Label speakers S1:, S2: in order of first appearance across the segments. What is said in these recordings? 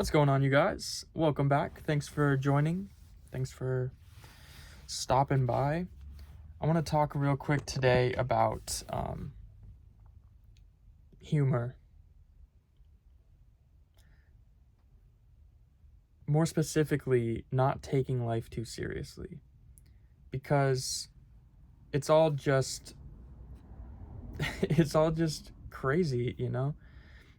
S1: What's going on, you guys? Welcome back. Thanks for joining. Thanks for stopping by. I want to talk real quick today about humor. More specifically, not taking life too seriously. Because it's all just it's all just crazy, you know?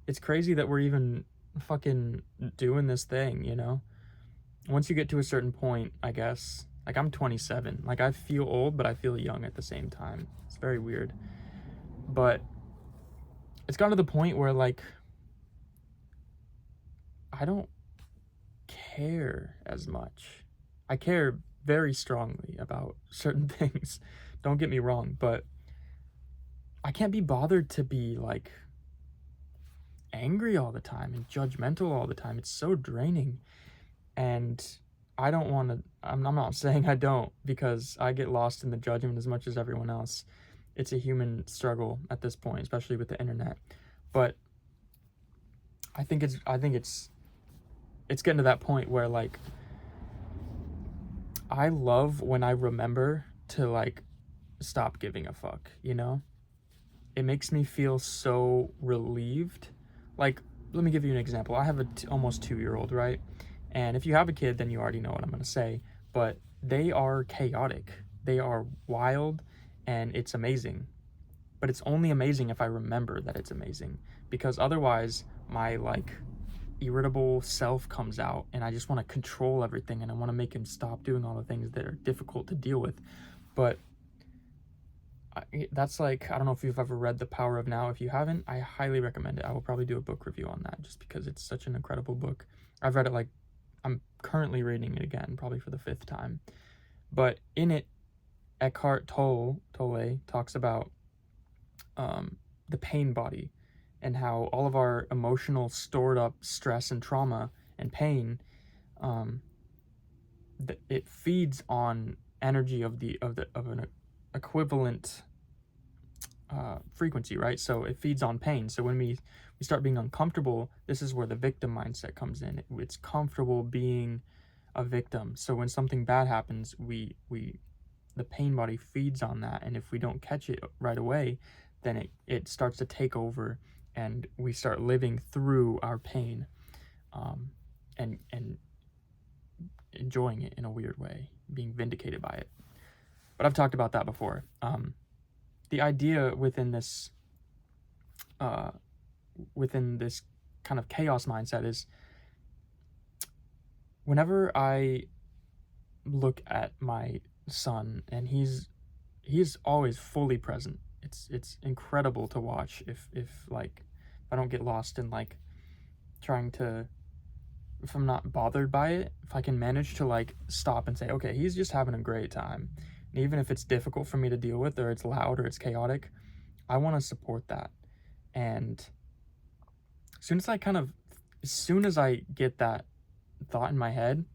S1: It's crazy that we're even fucking doing this thing, you know? Once you get to a certain point, I guess, like I'm 27, like I feel old, but I feel young at the same time. It's very weird. But it's gotten to the point where, like, I don't care as much. I care very strongly about certain things. Don't get me wrong, but I can't be bothered to be, like, angry all the time and judgmental all the time. It's so draining. And I don't want to, I'm not saying I don't, because I get lost in the judgment as much as everyone else. It's a human struggle at this point, especially with the internet. But I think it's getting to that point where, like, I love when I remember to, like, stop giving a fuck, you know? It makes me feel so relieved. Like, let me give you an example. I have a almost 2-year-old, right? And if you have a kid, then you already know what I'm going to say. But they are chaotic. They are wild, and it's amazing. But it's only amazing if I remember that it's amazing. Because otherwise, my, like, irritable self comes out, and I just want to control everything, and I want to make him stop doing all the things that are difficult to deal with. But that's like, I don't know if you've ever read The Power of Now. If you haven't, I highly recommend it. I will probably do a book review on that just because it's such an incredible book. I've read it, like, I'm currently reading it again, probably for the 5th time. But in it, Eckhart Tolle talks about the pain body, and how all of our emotional stored up stress and trauma and pain, it feeds on energy of an equivalent frequency, right? So it feeds on pain. So when we start being uncomfortable, this is where the victim mindset comes in. It's comfortable being a victim. So when something bad happens, the pain body feeds on that, and if we don't catch it right away, then it starts to take over, and we start living through our pain, and enjoying it in a weird way, being vindicated by it. But I've talked about that before. The idea within this kind of chaos mindset is, whenever I look at my son, and he's always fully present. It's incredible to watch. If I don't get lost in, like, if I'm not bothered by it, if I can manage to, like, stop and say, okay, he's just having a great time, and even if it's difficult for me to deal with, or it's loud, or it's chaotic, I want to support that. And as soon as I get that thought in my head,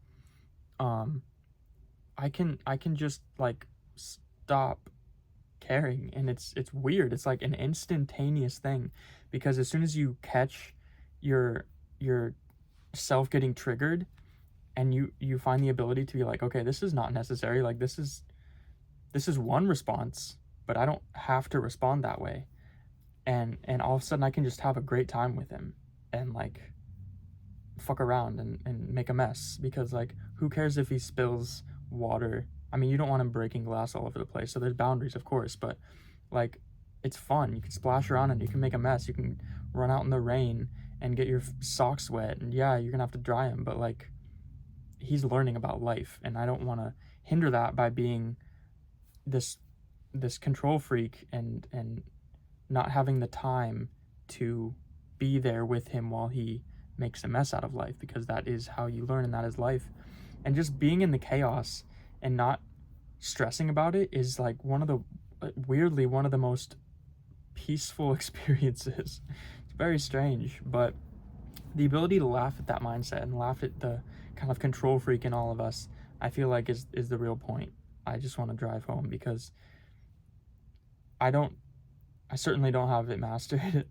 S1: I can just, like, stop caring. And it's weird. It's like an instantaneous thing, because as soon as you catch your self getting triggered, and you find the ability to be like, okay, this is not necessary, like, this is one response, but I don't have to respond that way, and all of a sudden I can just have a great time with him, and, like, fuck around and make a mess, because, like, who cares if he spills water? I mean, you don't want him breaking glass all over the place, so there's boundaries, of course, but, like, it's fun. You can splash around and you can make a mess. You can run out in the rain and get your socks wet, and yeah, you're gonna have to dry them, but, like, he's learning about life, and I don't want to hinder that by being this control freak and not having the time to be there with him while he makes a mess out of life, because that is how you learn, and that is life. And just being in the chaos and not stressing about it is, like, weirdly one of the most peaceful experiences. It's very strange, but the ability to laugh at that mindset and laugh at the kind of control freak in all of us, I feel like is the real point. I just want to drive home, because I certainly don't have it mastered.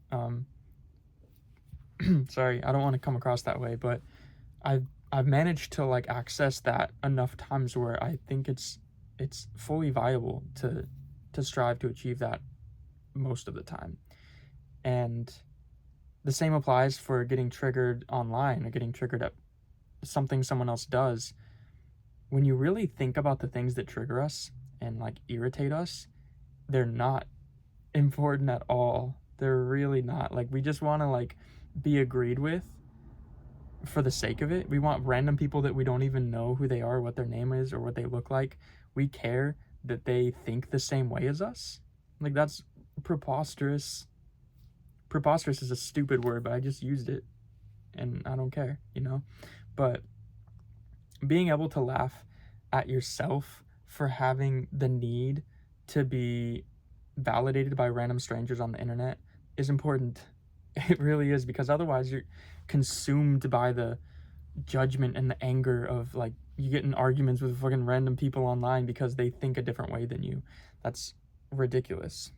S1: Sorry, I don't want to come across that way, but I've managed to like access that enough times where I think it's fully viable to strive to achieve that most of the time. And the same applies for getting triggered online or getting triggered at something someone else does. When you really think about the things that trigger us and like irritate us, they're not important at all. They're really not. Like, we just want to like be agreed with for the sake of it. We want random people that we don't even know who they are, what their name is, or what they look like. We care that they think the same way as us. Like, that's preposterous. Preposterous is a stupid word, but I just used it and I don't care, you know? But being able to laugh at yourself for having the need to be validated by random strangers on the internet is important. It really is, because otherwise you're consumed by the judgment and the anger of like you get in arguments with fucking random people online because they think a different way than you. That's ridiculous.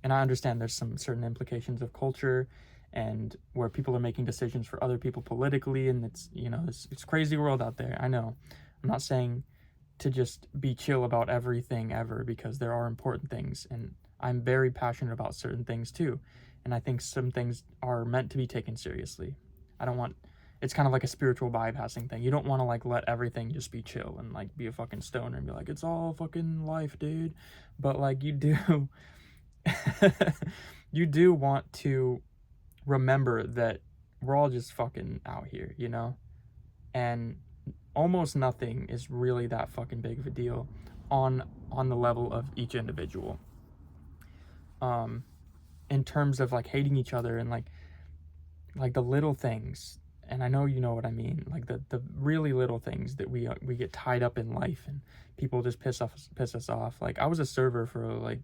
S1: And I understand there's some certain implications of culture and where people are making decisions for other people politically, and it's, you know, it's crazy world out there. I know. I'm not saying to just be chill about everything ever, because there are important things, and I'm very passionate about certain things too. And I think some things are meant to be taken seriously. I don't want, it's kind of like a spiritual bypassing thing. You don't want to like let everything just be chill and like be a fucking stoner and be like, it's all fucking life, dude. But like you do, you do want to remember that we're all just fucking out here, you know? And almost nothing is really that fucking big of a deal on the level of each individual. In terms of like hating each other and like the little things, and I know you know what I mean, like the really little things that we get tied up in life, and people just piss us off. Like, I was a server for like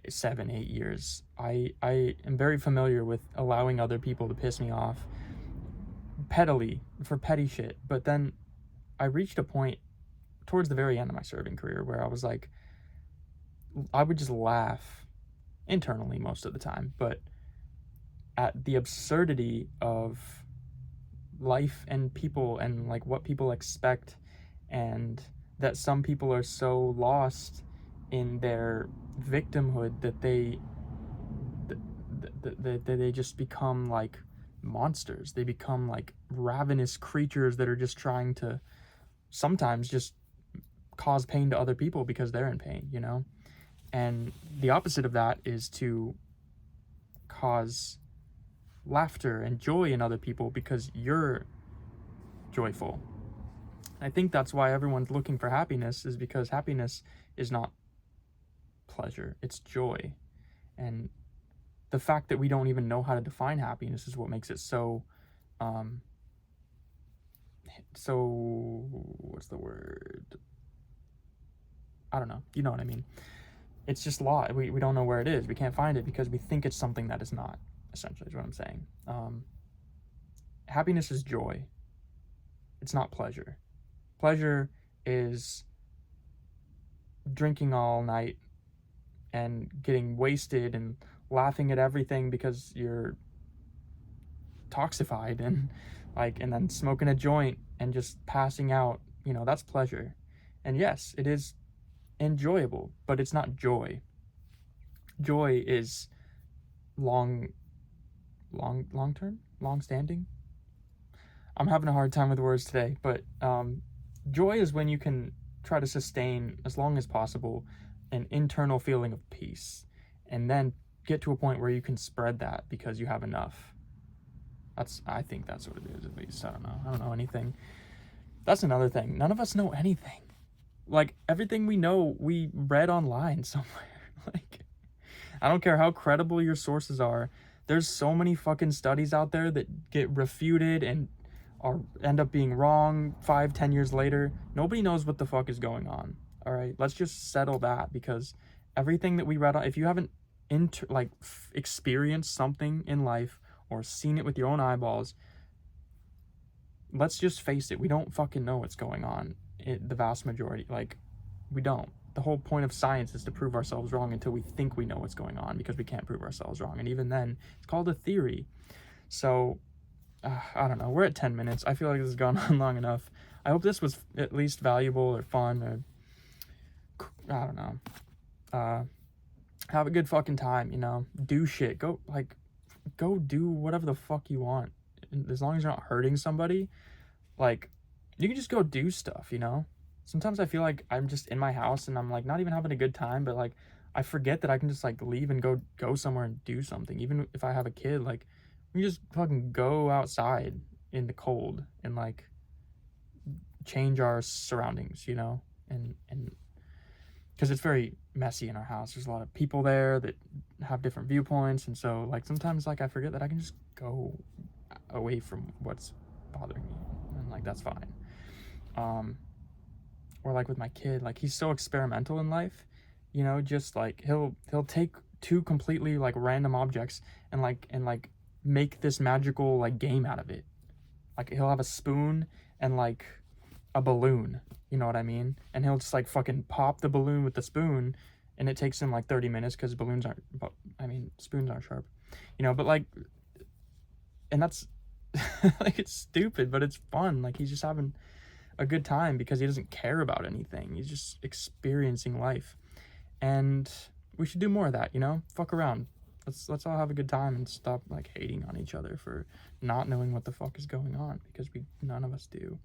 S1: 7-8 years. I am very familiar with allowing other people to piss me off pettily for petty shit. But then I reached a point towards the very end of my serving career where I was like, I would just laugh internally most of the time, but at the absurdity of life and people and like what people expect, and that some people are so lost in their victimhood that they just become like monsters. They become like ravenous creatures that are just trying to sometimes just cause pain to other people because they're in pain, you know? And the opposite of that is to cause laughter and joy in other people because you're joyful. I think that's why everyone's looking for happiness, is because happiness is not pleasure, it's joy. And the fact that we don't even know how to define happiness is what makes it so what's the word? I don't know. You know what I mean? It's just law. We don't know where it is. We can't find it because we think it's something that is not, essentially, is what I'm saying. Happiness is joy. It's not pleasure. Pleasure is drinking all night and getting wasted and laughing at everything because you're toxified, and and then smoking a joint and just passing out. You know, that's pleasure. And yes, it is enjoyable, but it's not joy. Joy is long term, long standing. I'm having a hard time with words today, but joy is when you can try to sustain, as long as possible, an internal feeling of peace, and then get to a point where you can spread that because you have enough. I think that's what it is, at least. I don't know anything. That's another thing. None of us know anything. Like, everything we know, we read online somewhere. Like, I don't care how credible your sources are. There's so many fucking studies out there that get refuted and end up being wrong 5-10 years later. Nobody knows what the fuck is going on. All right, let's just settle that, because everything that we read on, if you haven't experienced something in life or seen it with your own eyeballs, let's just face it, we don't fucking know what's going on. The vast majority, we don't. The whole point of science is to prove ourselves wrong until we think we know what's going on, because we can't prove ourselves wrong. And even then, it's called a theory. So I don't know. We're at 10 minutes. I feel like this has gone on long enough. I hope this was at least valuable or fun, or I don't know. Have a good fucking time, you know? Do shit. Go do whatever the fuck you want. As long as you're not hurting somebody, like, you can just go do stuff, you know? Sometimes I feel like I'm just in my house and I'm like not even having a good time, but like I forget that I can just like leave and go somewhere and do something. Even if I have a kid, like we can just fucking go outside in the cold and like change our surroundings, you know? And because it's very messy in our house. There's a lot of people there that have different viewpoints, and so like sometimes like I forget that I can just go away from what's bothering me, and like that's fine. Or like with my kid, like he's so experimental in life, you know, just like he'll take two completely like random objects and like make this magical like game out of it. Like he'll have a spoon and like a balloon, you know what I mean? And he'll just like fucking pop the balloon with the spoon, and it takes him like 30 minutes because balloons aren't, but I mean spoons aren't sharp, you know. But like, and that's like it's stupid, but it's fun. Like he's just having a good time because he doesn't care about anything. He's just experiencing life, and we should do more of that, you know. Fuck around. Let's all have a good time and stop like hating on each other for not knowing what the fuck is going on, because none of us do.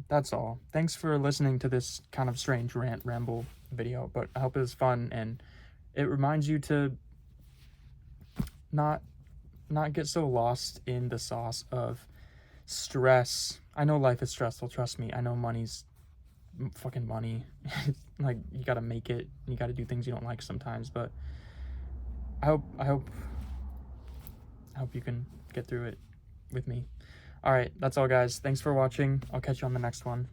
S1: That's all. Thanks for listening to this kind of strange rant ramble video, but I hope it was fun and it reminds you to not get so lost in the sauce of stress. I know life is stressful, trust me. I know money's fucking money. Like you gotta make it, you gotta do things you don't like sometimes, but I hope you can get through it with me. All right, that's all guys. Thanks for watching. I'll catch you on the next one.